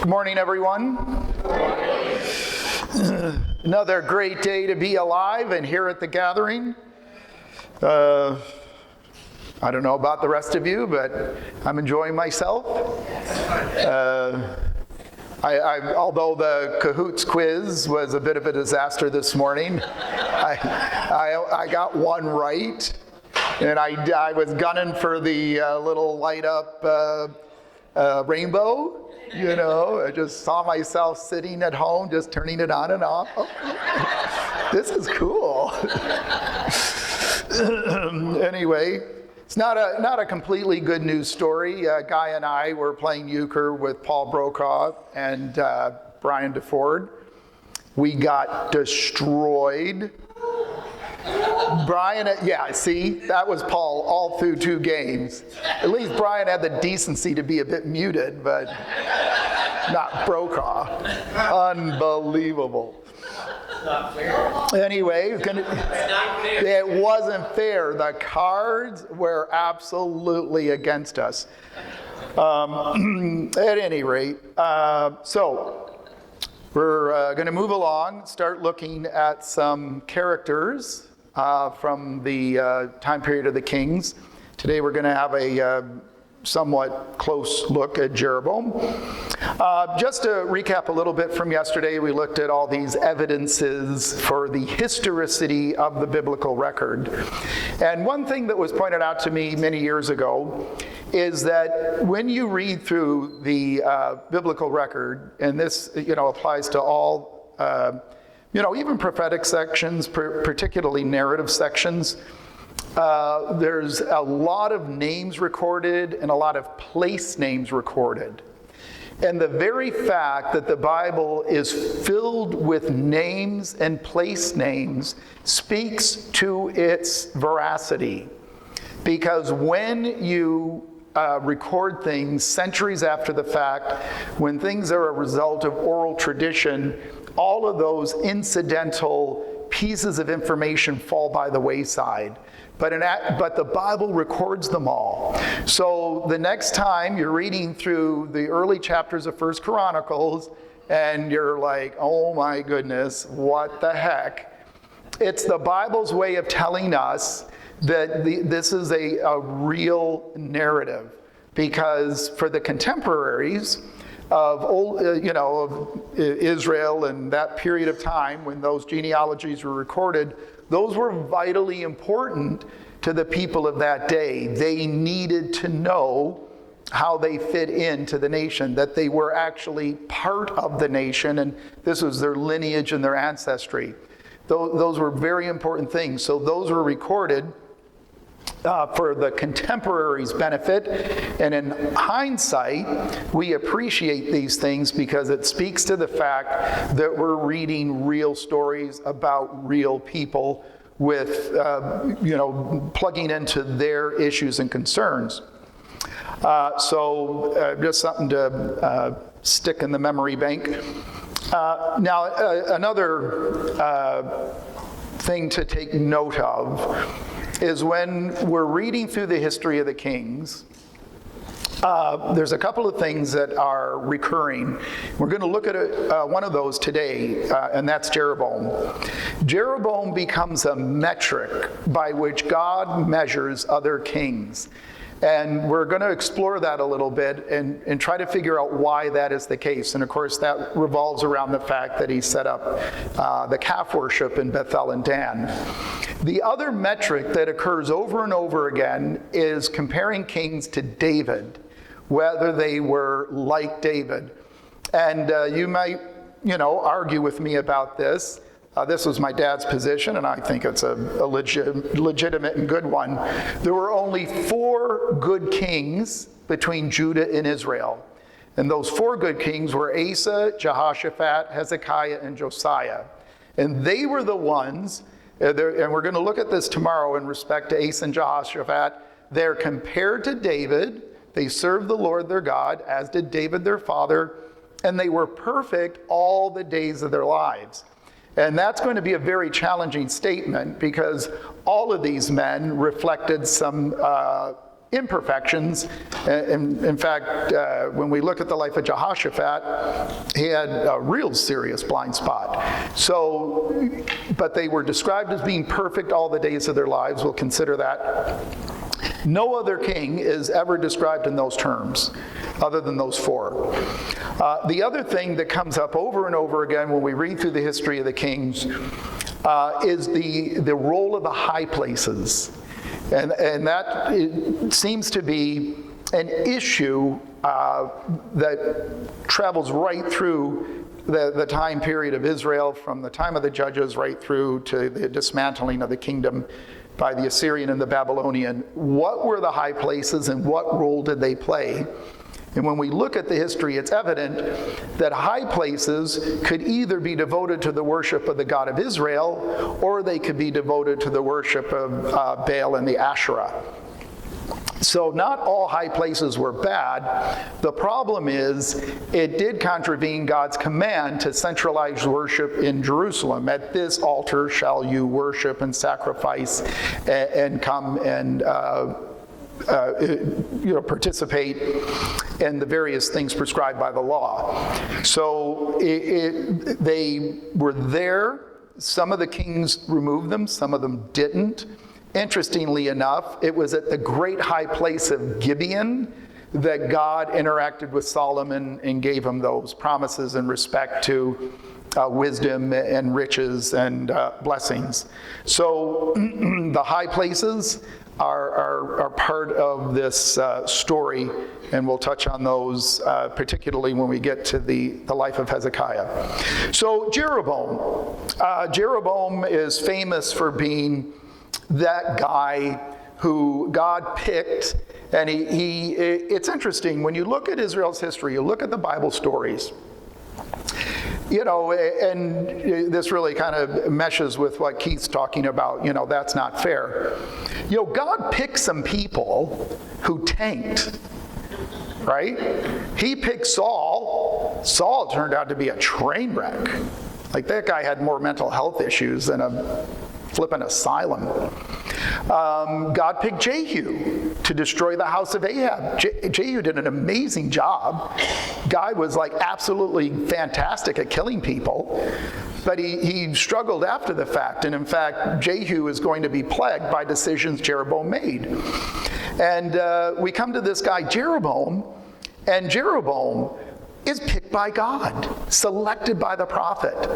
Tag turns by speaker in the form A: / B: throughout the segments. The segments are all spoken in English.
A: Good morning, everyone. Another great day to be alive and here at the gathering. I don't know about the rest of you, but I'm enjoying myself. Although the Cahoots quiz was a bit of a disaster this morning, I got one right, and I was gunning for the little light up rainbow. You know, I just saw myself sitting at home, just turning it on and off. Oh, this is cool. Anyway, it's not a completely good news story. Guy and I were playing euchre with Paul Brokaw and Brian DeFord. We got destroyed. Brian, yeah, see, that was Paul all through 2 games. At least Brian had the decency to be a bit muted, but not Brokaw. Unbelievable.
B: Not fair.
A: Anyway,
B: It's not fair.
A: it wasn't fair. The cards were absolutely against us. At any rate, so we're going to move along, start looking at some characters from the time period of the kings. Today we're going to have a somewhat close look at Jeroboam. Just to recap a little bit from yesterday, we looked at all these evidences for the historicity of the biblical record. And one thing that was pointed out to me many years ago is that when you read through the biblical record, and this applies to all even prophetic sections, particularly narrative sections, there's a lot of names recorded and a lot of place names recorded. And the very fact that the Bible is filled with names and place names speaks to its veracity. Because when you record things centuries after the fact, when things are a result of oral tradition, all of those incidental pieces of information fall by the wayside. But the Bible records them all. So the next time you're reading through the early chapters of 1 Chronicles and you're like, oh my goodness, what the heck? It's the Bible's way of telling us that this is a real narrative. Because for the contemporaries of of Israel and that period of time when those genealogies were recorded, those were vitally important to the people of that day. They needed to know how they fit into the nation, that they were actually part of the nation, and this was their lineage and their ancestry. Those were very important things. So those were recorded for the contemporaries' benefit, and in hindsight, we appreciate these things because it speaks to the fact that we're reading real stories about real people with, plugging into their issues and concerns. So just something to stick in the memory bank. Now, another thing to take note of is when we're reading through the history of the kings, there's a couple of things that are recurring. We're going to look at one of those today, and that's Jeroboam. Jeroboam becomes a metric by which God measures other kings. And we're going to explore that a little bit and try to figure out why that is the case. And of course, that revolves around the fact that he set up the calf worship in Bethel and Dan. The other metric that occurs over and over again is comparing kings to David, whether they were like David. And you might, argue with me about this. This was my dad's position, and I think it's a legitimate and good one. There were only 4 good kings between Judah and Israel. And those 4 good kings were Asa, Jehoshaphat, Hezekiah, and Josiah. And they were the ones, and we're going to look at this tomorrow in respect to Asa and Jehoshaphat. They're compared to David. They served the Lord their God, as did David their father, and they were perfect all the days of their lives. And that's going to be a very challenging statement because all of these men reflected some imperfections. In fact, when we look at the life of Jehoshaphat, he had a real serious blind spot. So, but they were described as being perfect all the days of their lives. We'll consider that. No other king is ever described in those terms, other than those four. The other thing that comes up over and over again when we read through the history of the kings is the role of the high places. And that seems to be an issue that travels right through the time period of Israel, from the time of the judges right through to the dismantling of the kingdom by the Assyrian and the Babylonian. What were the high places and what role did they play? And when we look at the history, it's evident that high places could either be devoted to the worship of the God of Israel, or they could be devoted to the worship of Baal and the Asherah. So not all high places were bad. The problem is it did contravene God's command to centralize worship in Jerusalem. At this altar shall you worship and sacrifice and come and participate in the various things prescribed by the law. So they were there. Some of the kings removed them, some of them didn't. Interestingly enough, it was at the great high place of Gibeon that God interacted with Solomon and gave him those promises in respect to wisdom and riches and blessings. So the high places are part of this story, and we'll touch on those particularly when we get to the life of Hezekiah. So Jeroboam. Jeroboam is famous for being that guy who God picked, and it's interesting, when you look at Israel's history, you look at the Bible stories, and this really kind of meshes with what Keith's talking about, that's not fair. God picked some people who tanked, right? He picked Saul. Saul turned out to be a train wreck. Like, that guy had more mental health issues than a flipping asylum. God picked Jehu to destroy the house of Ahab. Jehu did an amazing job. Guy was like absolutely fantastic at killing people, but he struggled after the fact. And in fact, Jehu is going to be plagued by decisions Jeroboam made. And we come to this guy Jeroboam, and Jeroboam is picked by God, selected by the prophet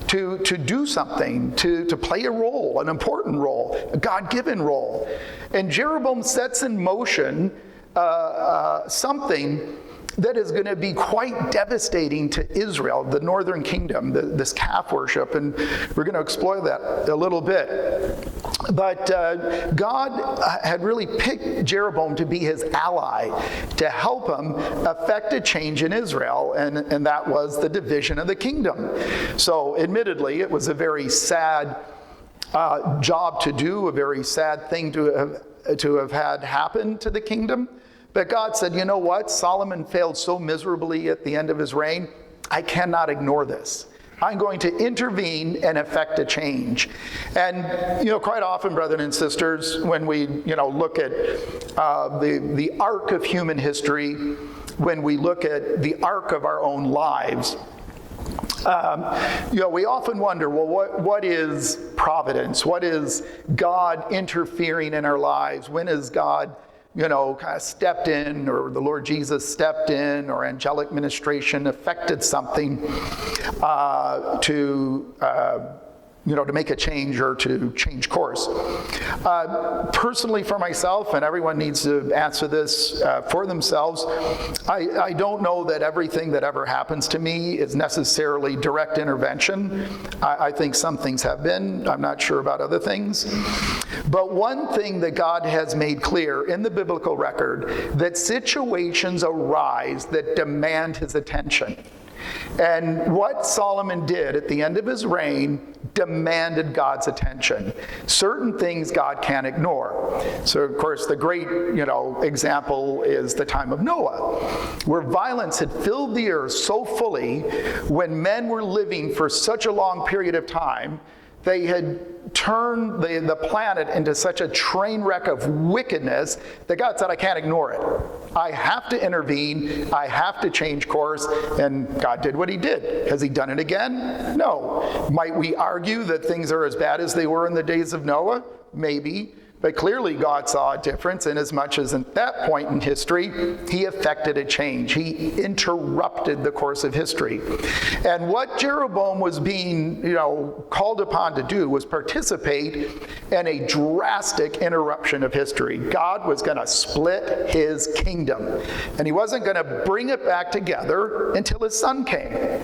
A: to do something, to play a role, an important role, a God-given role. And Jeroboam sets in motion something that is going to be quite devastating to Israel, the northern kingdom, this calf worship, and we're going to explore that a little bit. But God had really picked Jeroboam to be his ally, to help him effect a change in Israel, and that was the division of the kingdom. So admittedly, it was a very sad job to do, a very sad thing to have had happen to the kingdom. But God said, you know what? Solomon failed so miserably at the end of his reign. I cannot ignore this. I'm going to intervene and effect a change. And, quite often, brothers and sisters, when we, look at the arc of human history, when we look at the arc of our own lives, we often wonder, well, what is providence? What is God interfering in our lives? When is God kind of stepped in, or the Lord Jesus stepped in, or angelic ministration affected something to make a change or to change course. Personally, for myself, and everyone needs to answer this for themselves, I don't know that everything that ever happens to me is necessarily direct intervention. I think some things have been. I'm not sure about other things. But one thing that God has made clear in the biblical record, that situations arise that demand his attention. And what Solomon did at the end of his reign demanded God's attention. Certain things God can't ignore. So, of course, the great, example is the time of Noah, where violence had filled the earth so fully, when men were living for such a long period of time, They had turned the planet into such a train wreck of wickedness that God said, I can't ignore it. I have to intervene. I have to change course. And God did what he did. Has he done it again? No. Might we argue that things are as bad as they were in the days of Noah? Maybe. But clearly God saw a difference in as much as at that point in history, he effected a change. He interrupted the course of history. And what Jeroboam was being, called upon to do was participate in a drastic interruption of history. God was going to split his kingdom. And he wasn't going to bring it back together until his son came.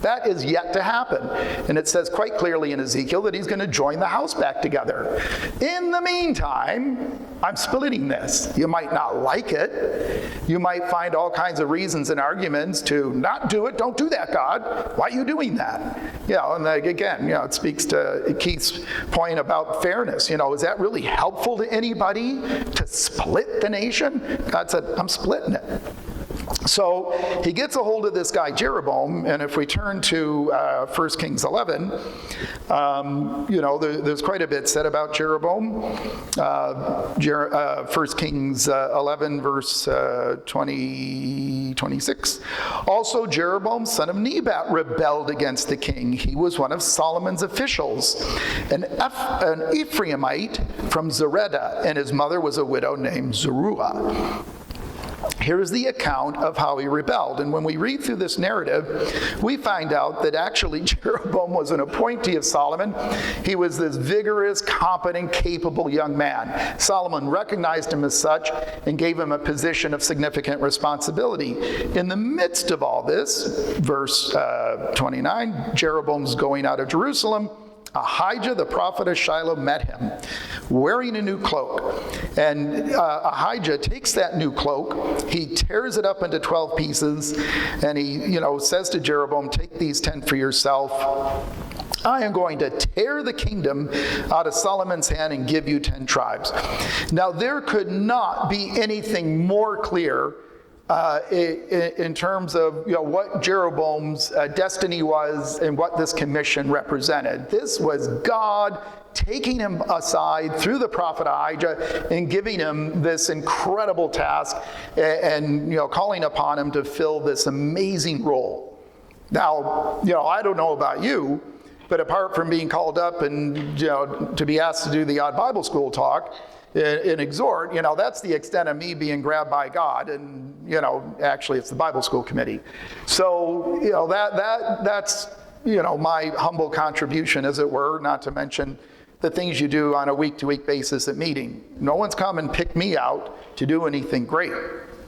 A: That is yet to happen. And it says quite clearly in Ezekiel that he's going to join the house back together. In the meantime, I'm splitting this. You might not like it. You might find all kinds of reasons and arguments to not do it. Don't do that, God. Why are you doing that? And again, it speaks to Keith's point about fairness. Is that really helpful to anybody to split the nation? God said, I'm splitting it. So he gets a hold of this guy Jeroboam, and if we turn to 1 Kings 11, there's quite a bit said about Jeroboam. 1 Kings 11, verse 26. Also Jeroboam, son of Nebat, rebelled against the king. He was one of Solomon's officials, an Ephraimite from Zeredah, and his mother was a widow named Zeruiah. Here's the account of how he rebelled. And when we read through this narrative, we find out that actually Jeroboam was an appointee of Solomon. He was this vigorous, competent, capable young man. Solomon recognized him as such and gave him a position of significant responsibility. In the midst of all this, verse 29, Jeroboam's going out of Jerusalem. Ahijah, the prophet of Shiloh, met him wearing a new cloak. And Ahijah takes that new cloak, he tears it up into 12 pieces, and he, says to Jeroboam, take these 10 for yourself. I am going to tear the kingdom out of Solomon's hand and give you 10 tribes. Now, there could not be anything more clear in terms of what Jeroboam's destiny was and what this commission represented. This was God taking him aside through the prophet Ahijah and giving him this incredible task and calling upon him to fill this amazing role. Now, I don't know about you, but apart from being called up and to be asked to do the odd Bible school talk, and exhort, that's the extent of me being grabbed by God, and actually it's the Bible school committee. So that's my humble contribution, as it were, not to mention the things you do on a week-to-week basis at meeting. No one's come and picked me out to do anything great.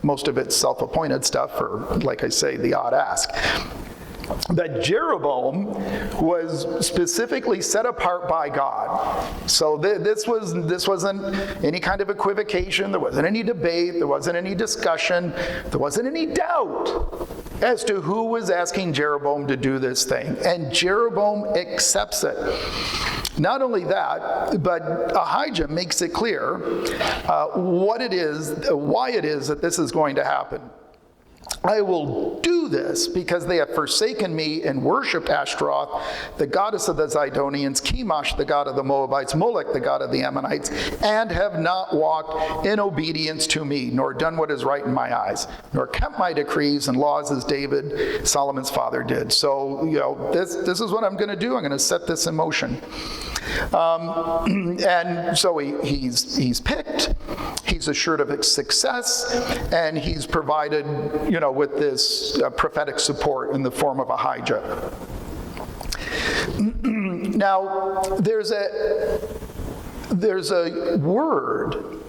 A: Most of it's self-appointed stuff, or like I say, the odd ask. But Jeroboam was specifically set apart by God. So this wasn't any kind of equivocation. There wasn't any debate. There wasn't any discussion. There wasn't any doubt as to who was asking Jeroboam to do this thing. And Jeroboam accepts it. Not only that, but Ahijah makes it clear why it is that this is going to happen. I will do this because they have forsaken me and worshipped Ashtaroth, the goddess of the Zidonians, Chemosh, the god of the Moabites, Molech, the god of the Ammonites, and have not walked in obedience to me, nor done what is right in my eyes, nor kept my decrees and laws as David, Solomon's father, did. So, this is what I'm going to do. I'm going to set this in motion. And so he's picked, he's assured of success, and he's provided, with this prophetic support in the form of Ahijah. Now, there's a word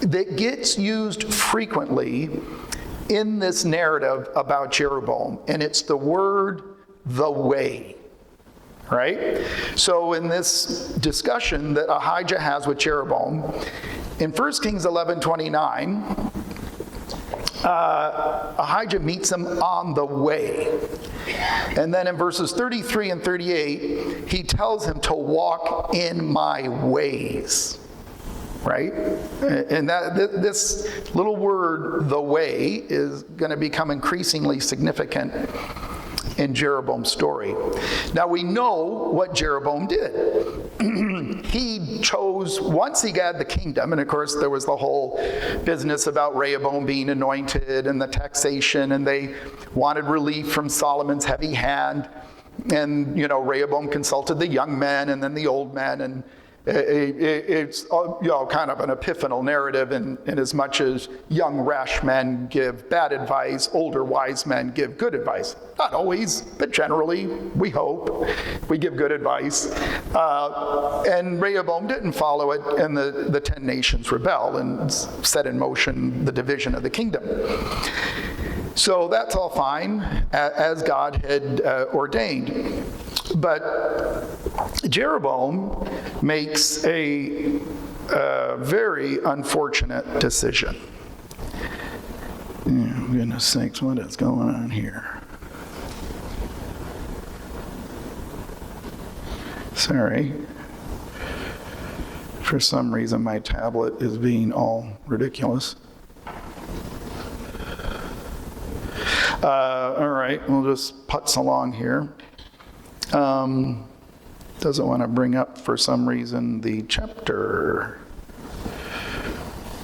A: that gets used frequently in this narrative about Jeroboam, and it's the word "the way." Right? So in this discussion that Ahijah has with Jeroboam, in 1 Kings 11:29, Ahijah meets him on the way. And then in verses 33 and 38, he tells him to walk in my ways. Right? And this little word, the way, is going to become increasingly significant in Jeroboam's story. Now we know what Jeroboam did. He chose, once he got the kingdom, and of course there was the whole business about Rehoboam being anointed and the taxation, and they wanted relief from Solomon's heavy hand. And, Rehoboam consulted the young men and then the old men, and it's kind of an epiphanal narrative in as much as young rash men give bad advice, older wise men give good advice. Not always, but generally, we hope, we give good advice. And Rehoboam didn't follow it, and the 10 nations rebelled and set in motion the division of the kingdom. So that's all fine, as God had ordained. But Jeroboam makes a very unfortunate decision. Oh, goodness sakes, what is going on here? Sorry. For some reason, my tablet is being all ridiculous. All right, we'll just putz along here. Doesn't want to bring up, for some reason, the chapter.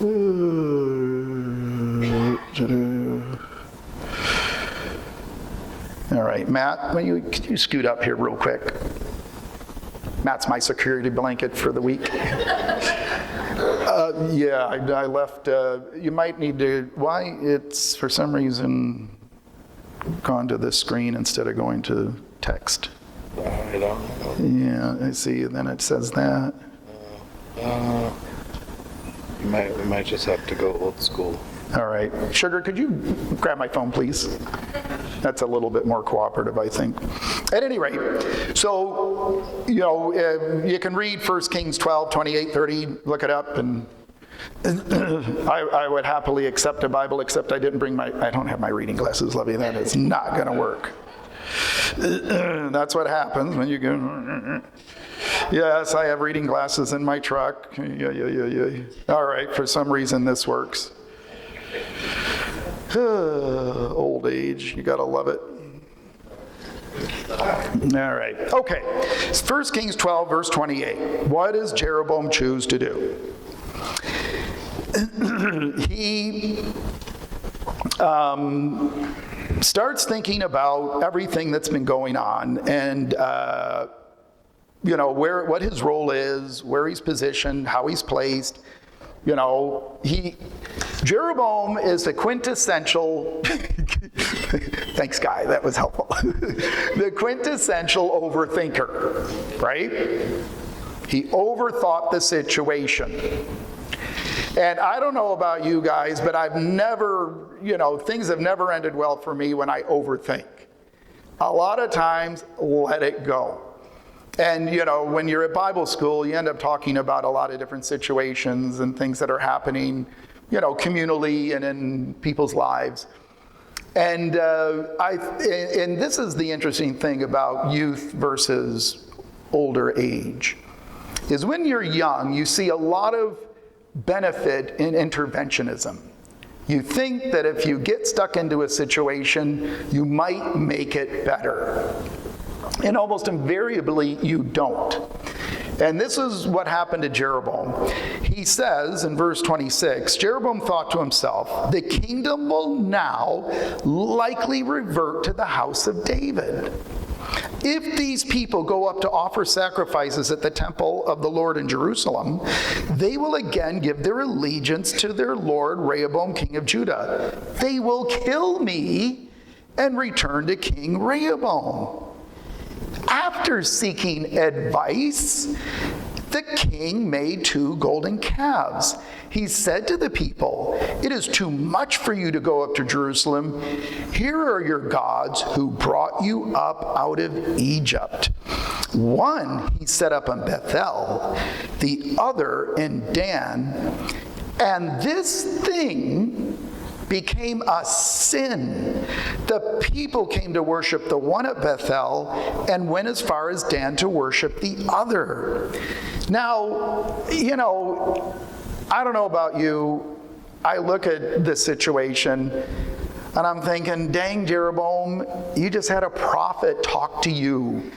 A: All right, Matt, could you scoot up here real quick? Matt's my security blanket for the week. I left. You might need to. Why it's for some reason gone to the screen instead of going to text.
C: I don't know.
A: Yeah, I see. Then it says that.
C: We might just have to go old school.
A: All right. Sugar, could you grab my phone, please? That's a little bit more cooperative, I think. At any rate, so, you can read 1 Kings 12, 28, 30, look it up, and I would happily accept a Bible, except I don't have my reading glasses, Lovey. That is not going to work. That's what happens when you go, yes, I have reading glasses in my truck. Yeah. All right, for some reason this works. Old age, you gotta love it. All right, okay. 1 Kings 12, verse 28. What does Jeroboam choose to do? He starts thinking about everything that's been going on, and what his role is, where he's positioned, how he's placed. Jeroboam is the quintessential, thanks Guy, that was helpful, the quintessential overthinker, right? He overthought the situation. And I don't know about you guys, but I've never, things have never ended well for me when I overthink. A lot of times, let it go. And, when you're at Bible school, you end up talking about a lot of different situations and things that are happening, communally and in people's lives. And and this is the interesting thing about youth versus older age, is when you're young, you see a lot of benefit in interventionism. You think that if you get stuck into a situation, you might make it better. And almost invariably, you don't. And this is what happened to Jeroboam. He says in verse 26, Jeroboam thought to himself, the kingdom will now likely revert to the house of David. If these people go up to offer sacrifices at the temple of the Lord in Jerusalem, they will again give their allegiance to their lord Rehoboam, king of Judah. They will kill me and return to King Rehoboam. After seeking advice, the king made 2 golden calves. He said to the people, it is too much for you to go up to Jerusalem. Here are your gods who brought you up out of Egypt. One he set up in Bethel, the other in Dan. And this thing became a sin. The people came to worship the one at Bethel and went as far as Dan to worship the other. Now, I don't know about you. I look at this situation. And I'm thinking, dang, Jeroboam, you just had a prophet talk to you.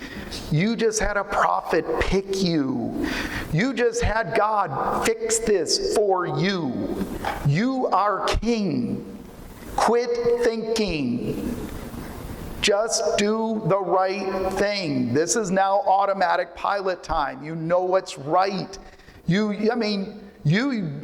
A: You just had a prophet pick you. You just had God fix this for you. You are king. Quit thinking. Just do the right thing. This is now automatic pilot time. You know what's right. You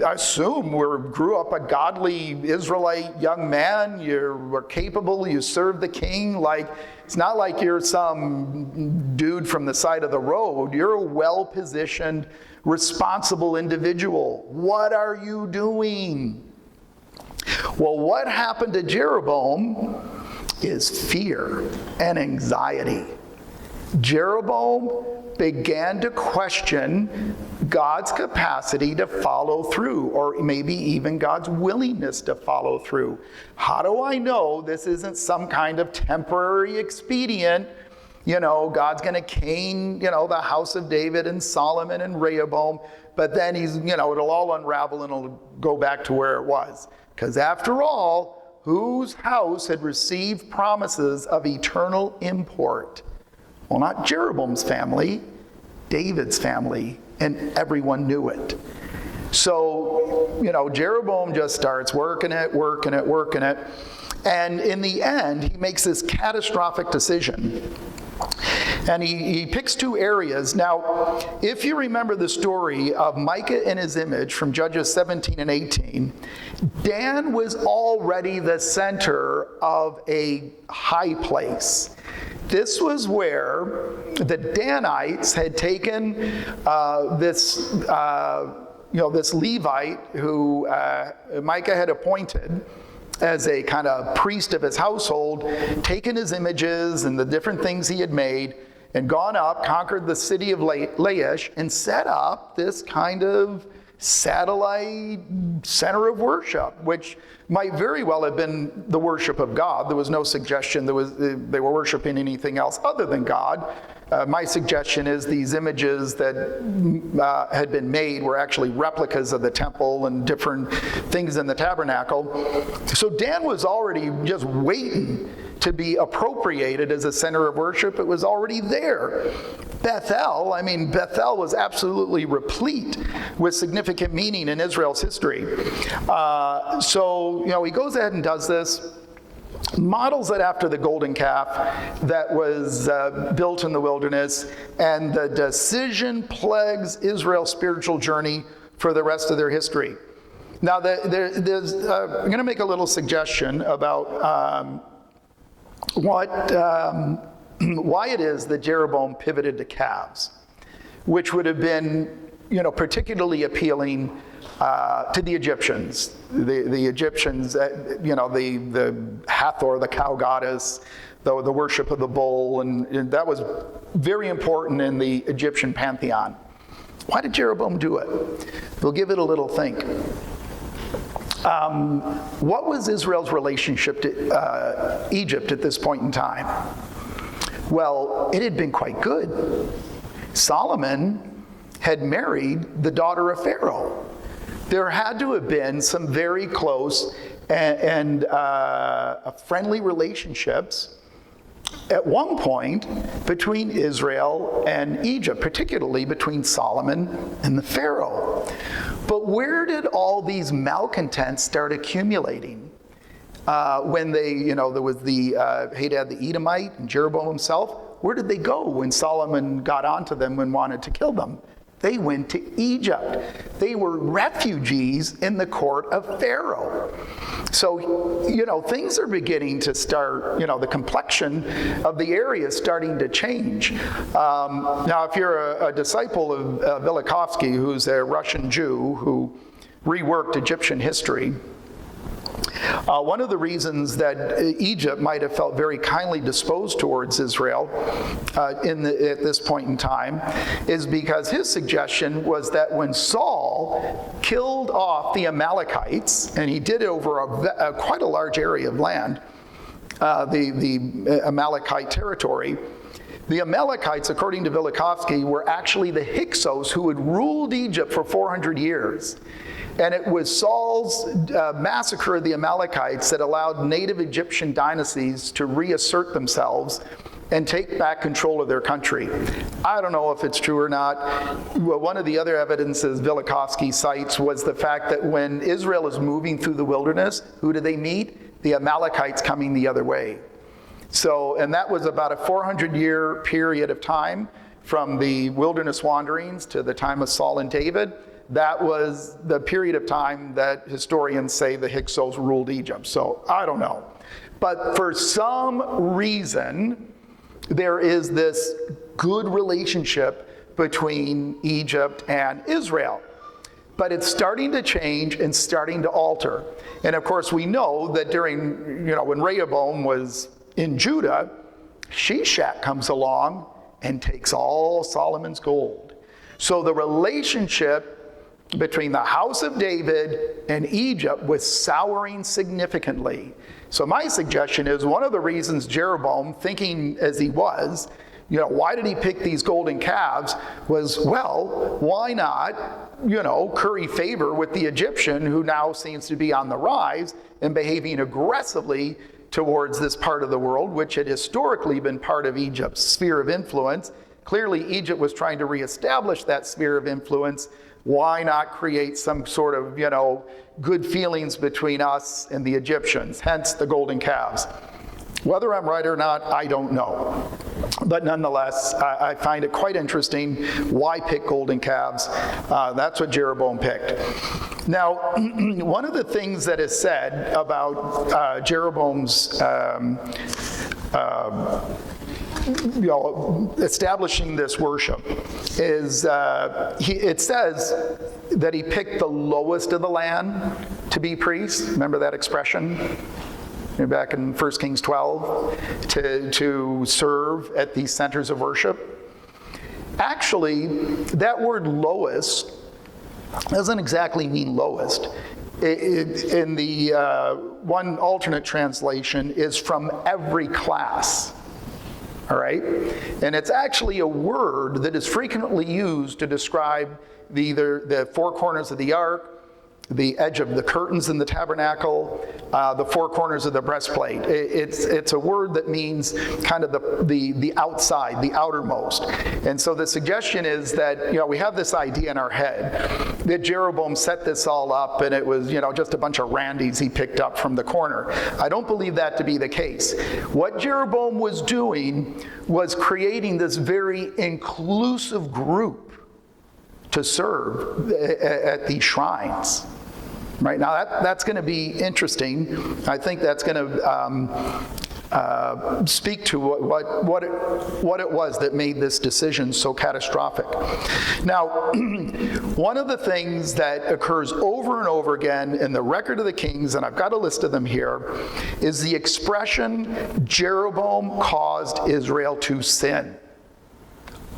A: assume grew up a godly Israelite young man. You were capable. You served the king. Like, it's not like you're some dude from the side of the road. You're a well-positioned, responsible individual. What are you doing? Well, what happened to Jeroboam is fear and anxiety. Jeroboam began to question God's capacity to follow through, or maybe even God's willingness to follow through. How do I know this isn't some kind of temporary expedient? God's going to cane, the house of David and Solomon and Rehoboam, but then it'll all unravel and it'll go back to where it was. Because after all, whose house had received promises of eternal import? Well, not Jeroboam's family, David's family, and everyone knew it. So, Jeroboam just starts working it. And in the end, he makes this catastrophic decision. And he picks two areas. Now, if you remember the story of Micah and his image from Judges 17 and 18, Dan was already the center of a high place. This was where the Danites had taken this Levite who Micah had appointed as a kind of priest of his household, taken his images and the different things he had made, and gone up, conquered the city of Laish, and set up this kind of satellite center of worship, which might very well have been the worship of God. There was no suggestion they were worshiping anything else other than God. My suggestion is these images that had been made were actually replicas of the temple and different things in the tabernacle. So Dan was already just waiting to be appropriated as a center of worship. It was already there. Bethel was absolutely replete with significant meaning in Israel's history. So he goes ahead and does this, models it after the golden calf that was built in the wilderness, and the decision plagues Israel's spiritual journey for the rest of their history. Now, I'm going to make a little suggestion about why it is that Jeroboam pivoted to calves, which would have been, particularly appealing to the Egyptians. The Egyptians, the Hathor, the cow goddess, the worship of the bull, and that was very important in the Egyptian pantheon. Why did Jeroboam do it? We'll give it a little think. What was Israel's relationship to Egypt at this point in time? Well, it had been quite good. Solomon had married the daughter of Pharaoh. There had to have been some very close and friendly relationships at one point between Israel and Egypt, particularly between Solomon and the Pharaoh. But where did all these malcontents start accumulating? When there was the Hadad the Edomite and Jeroboam himself, where did they go when Solomon got onto them and wanted to kill them? They went to Egypt. They were refugees in the court of Pharaoh. So, things are beginning to start, the complexion of the area is starting to change. Now, if you're a disciple of Velikovsky, who's a Russian Jew who reworked Egyptian history, one of the reasons that Egypt might have felt very kindly disposed towards Israel at this point in time is because his suggestion was that when Saul killed off the Amalekites, and he did it over quite a large area of land, the Amalekite territory, the Amalekites, according to Velikovsky, were actually the Hyksos who had ruled Egypt for 400 years. And it was Saul's massacre of the Amalekites that allowed native Egyptian dynasties to reassert themselves and take back control of their country. I don't know if it's true or not. One of the other evidences Velikovsky cites was the fact that when Israel is moving through the wilderness, who do they meet? The Amalekites coming the other way. So, and that was about a 400-year period of time from the wilderness wanderings to the time of Saul and David. That was the period of time that historians say the Hyksos ruled Egypt. So I don't know. But for some reason, there is this good relationship between Egypt and Israel. But it's starting to change and starting to alter. And of course, we know that during, when Rehoboam was in Judah, Shishak comes along and takes all Solomon's gold. So the relationship between the house of David and Egypt was souring significantly. So my suggestion is one of the reasons Jeroboam, thinking as he was, why did he pick these golden calves, was, well, why not, curry favor with the Egyptian who now seems to be on the rise and behaving aggressively towards this part of the world, which had historically been part of Egypt's sphere of influence. Clearly, Egypt was trying to reestablish that sphere of influence. Why not create some sort of, good feelings between us and the Egyptians, hence the golden calves. Whether I'm right or not, I don't know. But nonetheless, I find it quite interesting. Why pick golden calves? That's what Jeroboam picked. Now, one of the things that is said about Jeroboam's establishing this worship is it says that he picked the lowest of the land to be priests. Remember that expression? Back in 1 Kings 12, to serve at these centers of worship. Actually, that word lowest doesn't exactly mean lowest. In the one alternate translation is from every class. All right? And it's actually a word that is frequently used to describe either the four corners of the ark, the edge of the curtains in the tabernacle, the four corners of the breastplate. It's a word that means kind of the outside, the outermost. And so the suggestion is that, we have this idea in our head that Jeroboam set this all up and it was, just a bunch of randies he picked up from the corner. I don't believe that to be the case. What Jeroboam was doing was creating this very inclusive group to serve at these shrines. Right now, that's going to be interesting. I think that's going to speak to what it was that made this decision so catastrophic. Now, one of the things that occurs over and over again in the record of the kings, and I've got a list of them here, is the expression, Jeroboam caused Israel to sin.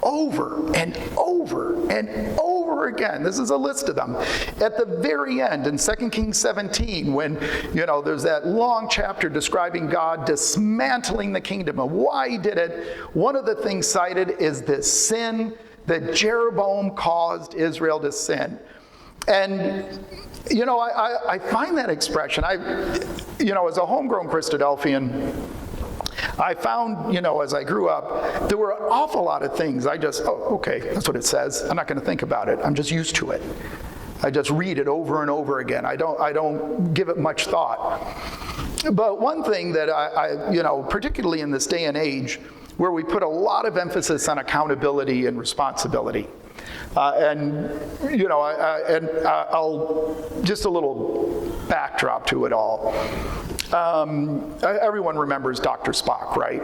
A: Over and over and over again. This is a list of them. At the very end, in 2 Kings 17, when, there's that long chapter describing God dismantling the kingdom and why he did it, one of the things cited is this sin that Jeroboam caused Israel to sin. And, I find that expression, as a homegrown Christadelphian, I found, as I grew up, there were an awful lot of things okay, that's what it says. I'm not going to think about it. I'm just used to it. I just read it over and over again. I don't give it much thought. But one thing that I particularly in this day and age, where we put a lot of emphasis on accountability and responsibility. I'll just a little backdrop to it all. Everyone remembers Dr. Spock, right?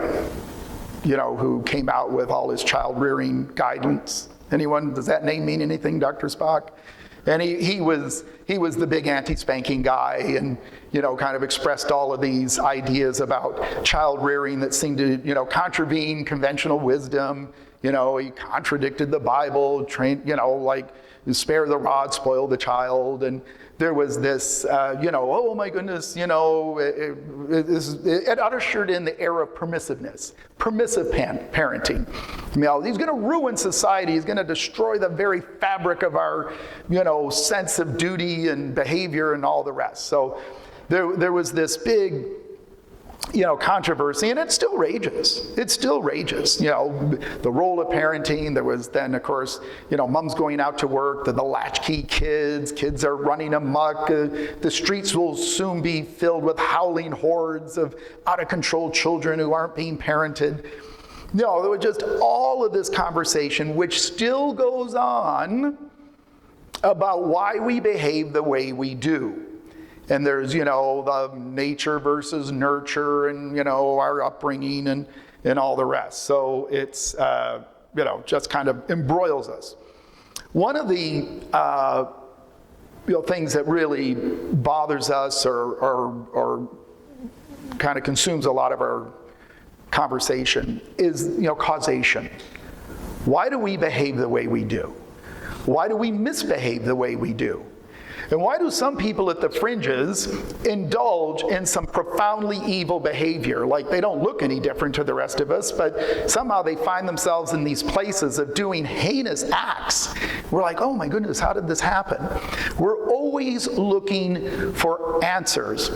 A: Who came out with all his child rearing guidance. Anyone, does that name mean anything, Dr. Spock? And he was the big anti-spanking guy and, kind of expressed all of these ideas about child rearing that seemed to, contravene conventional wisdom. he contradicted the Bible, like spare the rod, spoil the child. And there was this, oh my goodness, it ushered in the era of permissiveness, permissive parenting. He's going to ruin society. He's going to destroy the very fabric of our, sense of duty and behavior and all the rest. So there was this big, controversy, and it still rages. It still rages. The role of parenting. There was then, of course, mom's going out to work, the latchkey kids are running amok. The streets will soon be filled with howling hordes of out-of-control children who aren't being parented. There was just all of this conversation, which still goes on, about why we behave the way we do. And there's, the nature versus nurture and, our upbringing and all the rest. So it's, just kind of embroils us. One of the, things that really bothers us or kind of consumes a lot of our conversation is, causation. Why do we behave the way we do? Why do we misbehave the way we do? And why do some people at the fringes indulge in some profoundly evil behavior? Like they don't look any different to the rest of us, but somehow they find themselves in these places of doing heinous acts. We're like, oh my goodness, how did this happen? We're always looking for answers.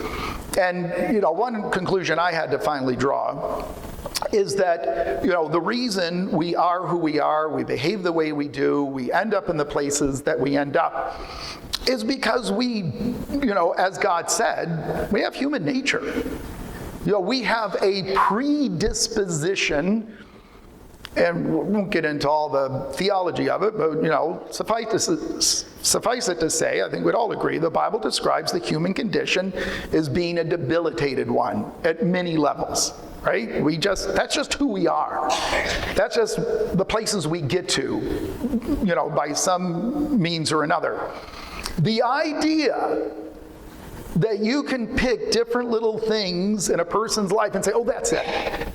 A: And, one conclusion I had to finally draw is that, the reason we are who we are, we behave the way we do, we end up in the places that we end up, is because we, as God said, we have human nature. We have a predisposition, and we won't get into all the theology of it, but, suffice it to say, I think we'd all agree, the Bible describes the human condition as being a debilitated one at many levels. Right? That's just who we are. That's just the places we get to, by some means or another. The idea that you can pick different little things in a person's life and say, oh, that's it.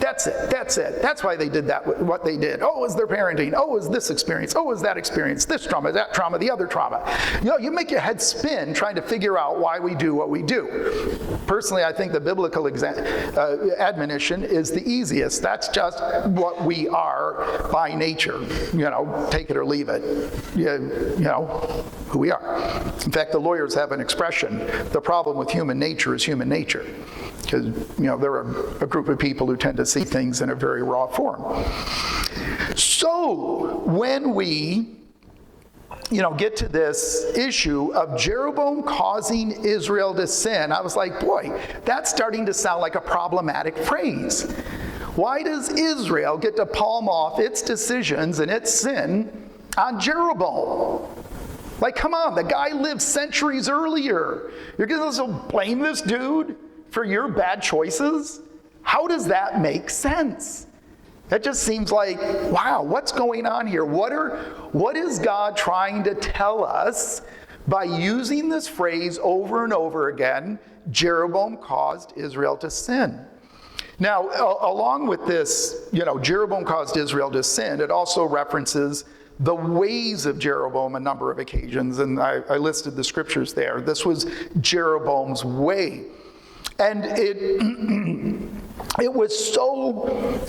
A: That's why they did that, what they did. Oh, is their parenting. Oh, is this experience. Oh, is that experience. This trauma, that trauma, the other trauma. You make your head spin trying to figure out why we do what we do. Personally, I think the biblical admonition is the easiest. That's just what we are by nature. Take it or leave it. Who we are. In fact, the lawyers have an expression. The problem with human nature is human nature. Because, there are a group of people who tend to see things in a very raw form. So, when we, get to this issue of Jeroboam causing Israel to sin, I was like, boy, that's starting to sound like a problematic phrase. Why does Israel get to palm off its decisions and its sin on Jeroboam? Like, come on, the guy lived centuries earlier. You're going to blame this dude for your bad choices? How does that make sense? That just seems like, wow, what's going on here? What is God trying to tell us by using this phrase over and over again, Jeroboam caused Israel to sin? Now, along with this, Jeroboam caused Israel to sin, it also references the ways of Jeroboam a number of occasions, and I listed the scriptures there. This was Jeroboam's way. And it was so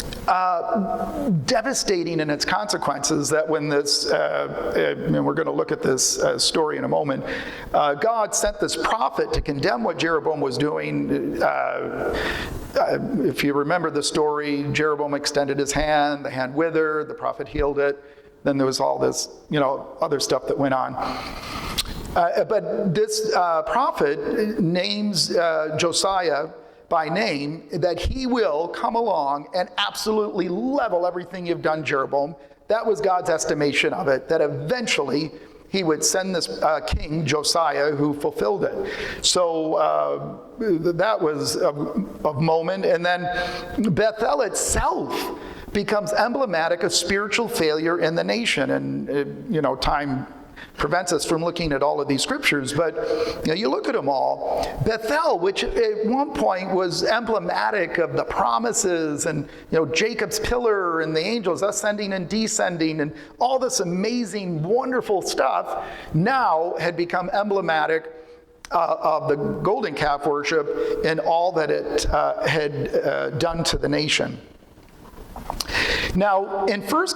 A: devastating in its consequences that when this, and we're going to look at this story in a moment, God sent this prophet to condemn what Jeroboam was doing. If you remember the story, Jeroboam extended his hand, the hand withered, the prophet healed it. Then there was all this, other stuff that went on. But this prophet names Josiah by name, that he will come along and absolutely level everything you've done, Jeroboam. That was God's estimation of it, that eventually he would send this king, Josiah, who fulfilled it. So that was a moment. And then Bethel itself becomes emblematic of spiritual failure in the nation. And, time prevents us from looking at all of these scriptures, but you look at them all. Bethel, which at one point was emblematic of the promises and Jacob's pillar and the angels ascending and descending and all this amazing, wonderful stuff, now had become emblematic of the golden calf worship and all that it had done to the nation. Now, in 1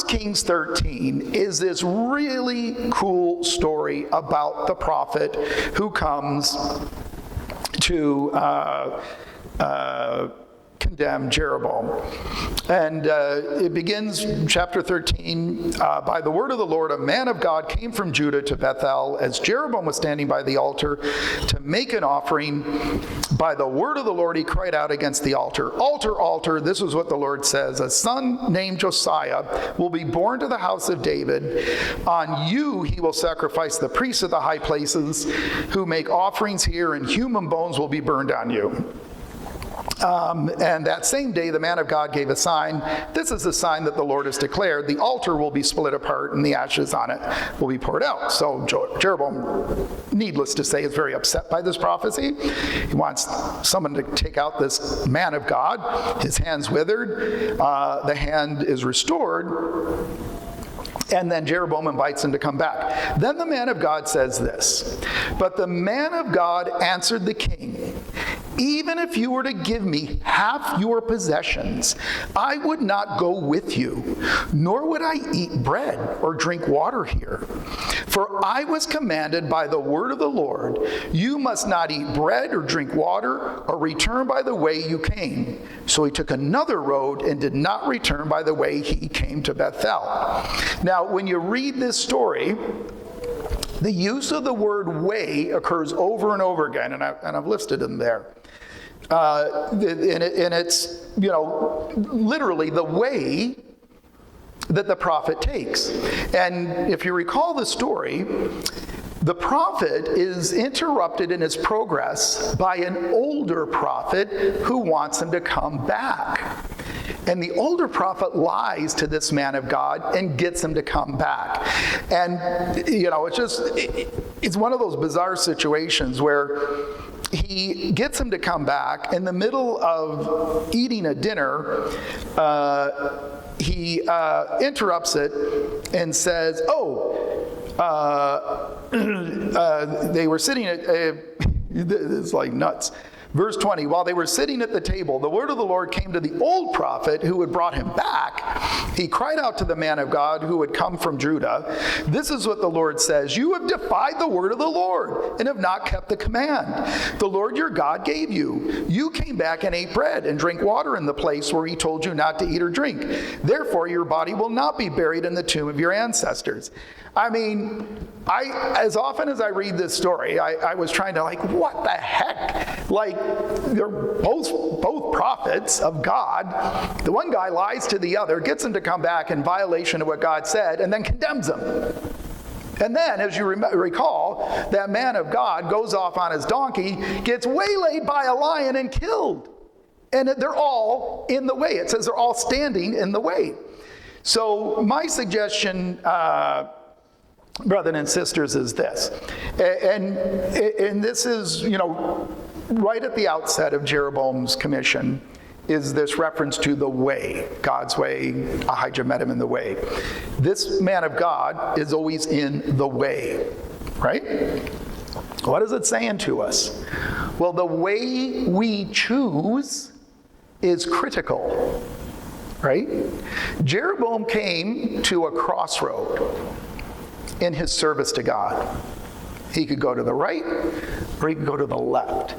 A: Kings 13 is this really cool story about the prophet who comes to condemn Jeroboam. And it begins, chapter 13, by the word of the Lord, a man of God came from Judah to Bethel as Jeroboam was standing by the altar to make an offering. By the word of the Lord, he cried out against the altar. Altar, altar, this is what the Lord says. A son named Josiah will be born to the house of David. On you he will sacrifice the priests of the high places who make offerings here, and human bones will be burned on you. And that same day, the man of God gave a sign. This is the sign that the Lord has declared. The altar will be split apart and the ashes on it will be poured out. So Jeroboam, needless to say, is very upset by this prophecy. He wants someone to take out this man of God. His hand's withered. The hand is restored. And then Jeroboam invites him to come back. Then the man of God says this, "But the man of God answered the king, even if you were to give me half your possessions, I would not go with you, nor would I eat bread or drink water here. For I was commanded by the word of the Lord, you must not eat bread or drink water or return by the way you came." So he took another road and did not return by the way he came to Bethel. Now, when you read this story, the use of the word way occurs over and over again, and I've listed them there. And it's, literally the way that the prophet takes. And if you recall the story, the prophet is interrupted in his progress by an older prophet who wants him to come back. And the older prophet lies to this man of God and gets him to come back. And, it's one of those bizarre situations where he gets him to come back. In the middle of eating a dinner, he interrupts it and says, they were sitting at, it's like nuts. Verse 20, while they were sitting at the table, the word of the Lord came to the old prophet who had brought him back. He cried out to the man of God who had come from Judah, "This is what the Lord says, you have defied the word of the Lord and have not kept the command the Lord your God gave you. You came back and ate bread and drank water in the place where he told you not to eat or drink. Therefore your body will not be buried in the tomb of your ancestors." I mean, as often as I read this story, I was trying to what the heck? They're both prophets of God. The one guy lies to the other, gets him to come back in violation of what God said, and then condemns him. And then, as you recall, that man of God goes off on his donkey, gets waylaid by a lion and killed. And they're all in the way. It says they're all standing in the way. So my suggestion, brothers and sisters, is this. And this is, right at the outset of Jeroboam's commission, is this reference to the way, God's way. Ahijah met him in the way. This man of God is always in the way, right? What is it saying to us? Well, the way we choose is critical, right? Jeroboam came to a crossroad in his service to God. He could go to the right or he could go to the left.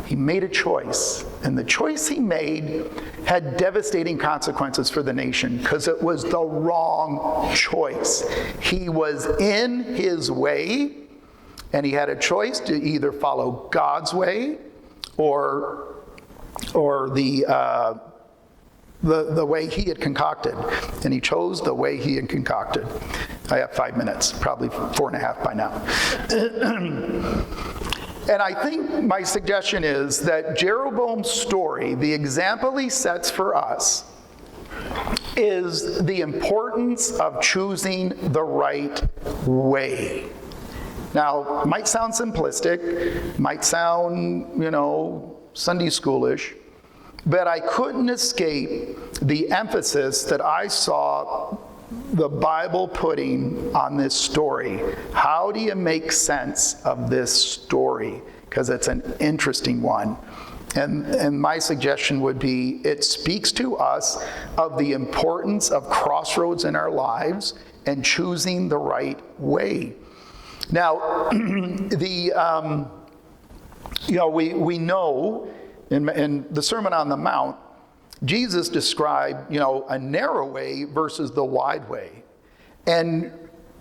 A: He made a choice, and the choice he made had devastating consequences for the nation because it was the wrong choice. He was in his way, and he had a choice to either follow God's way or the way he had concocted, and he chose the way he had concocted. I have 5 minutes, probably 4.5 by now. And I think my suggestion is that Jeroboam's story, the example he sets for us, is the importance of choosing the right way. Now, might sound simplistic, might sound, Sunday schoolish, but I couldn't escape the emphasis that I saw the Bible putting on this story. How do you make sense of this story? Because it's an interesting one. And my suggestion would be it speaks to us of the importance of crossroads in our lives and choosing the right way. Now, we know in the Sermon on the Mount, Jesus described, a narrow way versus the wide way. And,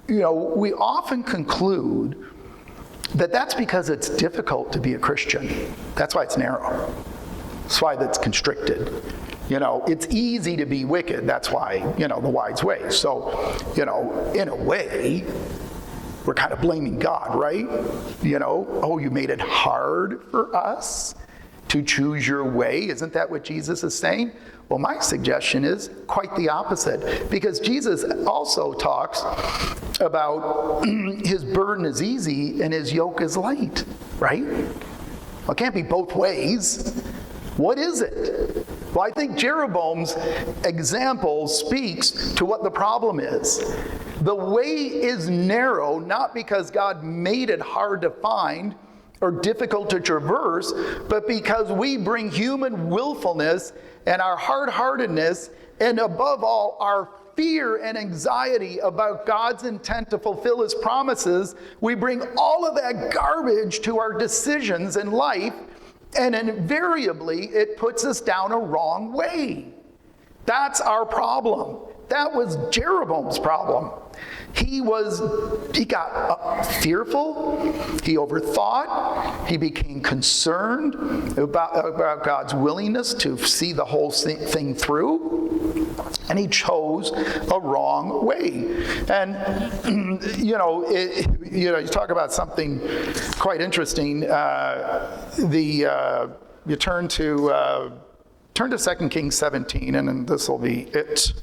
A: we often conclude that that's because it's difficult to be a Christian. That's why it's narrow. That's why it's constricted. It's easy to be wicked. That's why, the wide way. So, in a way, we're kind of blaming God, right? You made it hard for us to choose your way. Isn't that what Jesus is saying? Well, my suggestion is quite the opposite, because Jesus also talks about his burden is easy and his yoke is light, right? Well, it can't be both ways. What is it? Well, I think Jeroboam's example speaks to what the problem is. The way is narrow, not because God made it hard to find or difficult to traverse, but because we bring human willfulness and our hard-heartedness, and above all, our fear and anxiety about God's intent to fulfill his promises, we bring all of that garbage to our decisions in life, and invariably it puts us down a wrong way. That's our problem. That was Jeroboam's problem. He got fearful, he overthought, he became concerned about God's willingness to see the whole thing through, and he chose a wrong way. And, you talk about something quite interesting. You turn to 2 Kings 17, and this will be it.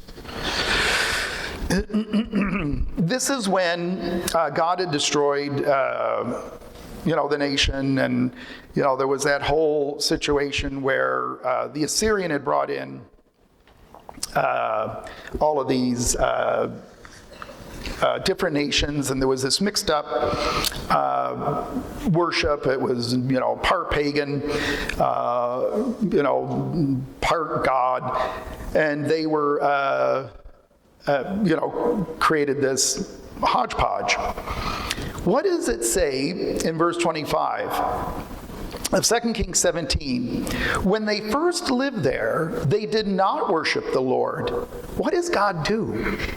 A: This is when God had destroyed, the nation, and there was that whole situation where the Assyrian had brought in all of these different nations, and there was this mixed up worship. It was part pagan, part God, and they were created this hodgepodge. What does it say in verse 25 of 2 Kings 17? When they first lived there, they did not worship the Lord. What does God do?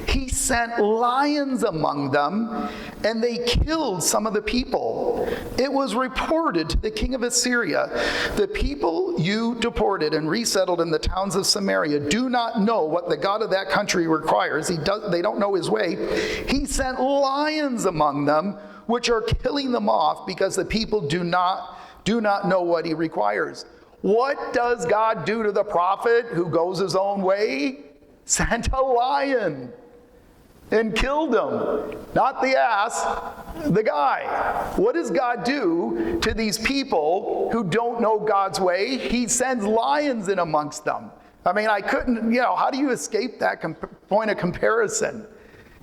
A: He sent lions among them, and they killed some of the people. It was reported to the king of Assyria, the people you deported and resettled in the towns of Samaria do not know what the God of that country requires. They don't know his way. He sent lions among them, which are killing them off because the people do not know what he requires. What does God do to the prophet who goes his own way? Sent a lion and killed him. Not the ass, the guy. What does God do to these people who don't know God's way? He sends lions in amongst them. I mean, I couldn't, how do you escape that point of comparison?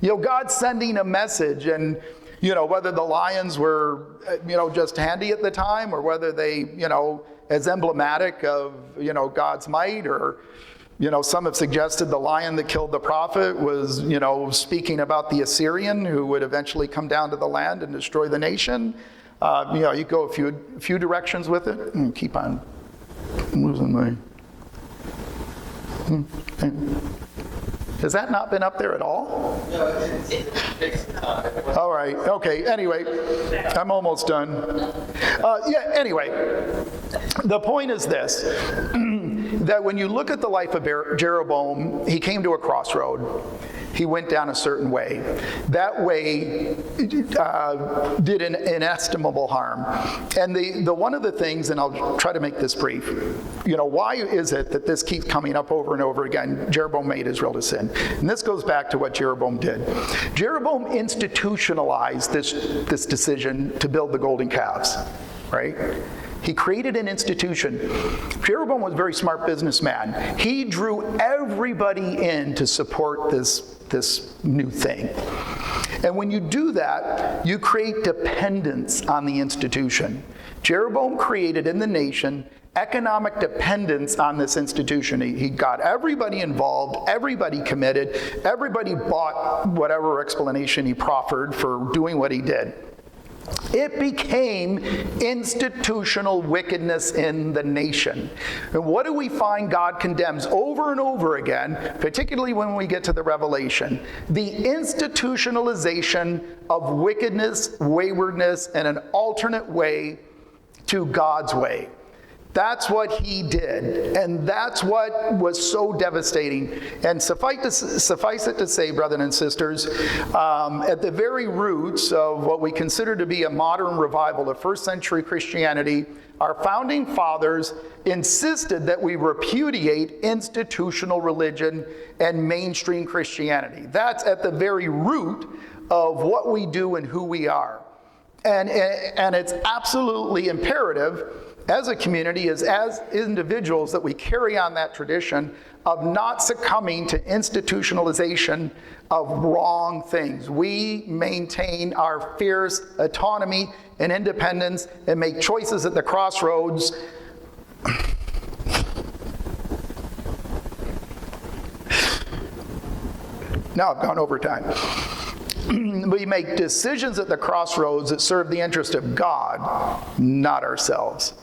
A: God's sending a message, and whether the lions were, just handy at the time, or whether they, as emblematic of, God's might, or, some have suggested the lion that killed the prophet was, speaking about the Assyrian who would eventually come down to the land and destroy the nation. You go a few directions with it, and keep on losing my... Has that not been up there at all? All right, okay, anyway, I'm almost done. Anyway, the point is this, that when you look at the life of Jeroboam, he came to a crossroad. he went down a certain way. That way did an inestimable harm. And the one of the things, and I'll try to make this brief, why is it that this keeps coming up over and over again? Jeroboam made Israel to sin. And this goes back to what Jeroboam did. Jeroboam institutionalized this decision to build the golden calves, right? He created an institution. Jeroboam was a very smart businessman. He drew everybody in to support this new thing. And when you do that, you create dependence on the institution. Jeroboam created in the nation economic dependence on this institution. He got everybody involved, everybody committed, everybody bought whatever explanation he proffered for doing what he did. It became institutional wickedness in the nation. And what do we find God condemns over and over again, particularly when we get to the Revelation? The institutionalization of wickedness, waywardness, and an alternate way to God's way. That's what he did, and that's what was so devastating. And suffice it to say, brothers and sisters, at the very roots of what we consider to be a modern revival of first century Christianity, our founding fathers insisted that we repudiate institutional religion and mainstream Christianity. That's at the very root of what we do and who we are. And it's absolutely imperative as a community, as individuals, that we carry on that tradition of not succumbing to institutionalization of wrong things. We maintain our fierce autonomy and independence and make choices at the crossroads. Now I've gone over time. We make decisions at the crossroads that serve the interest of God, not ourselves.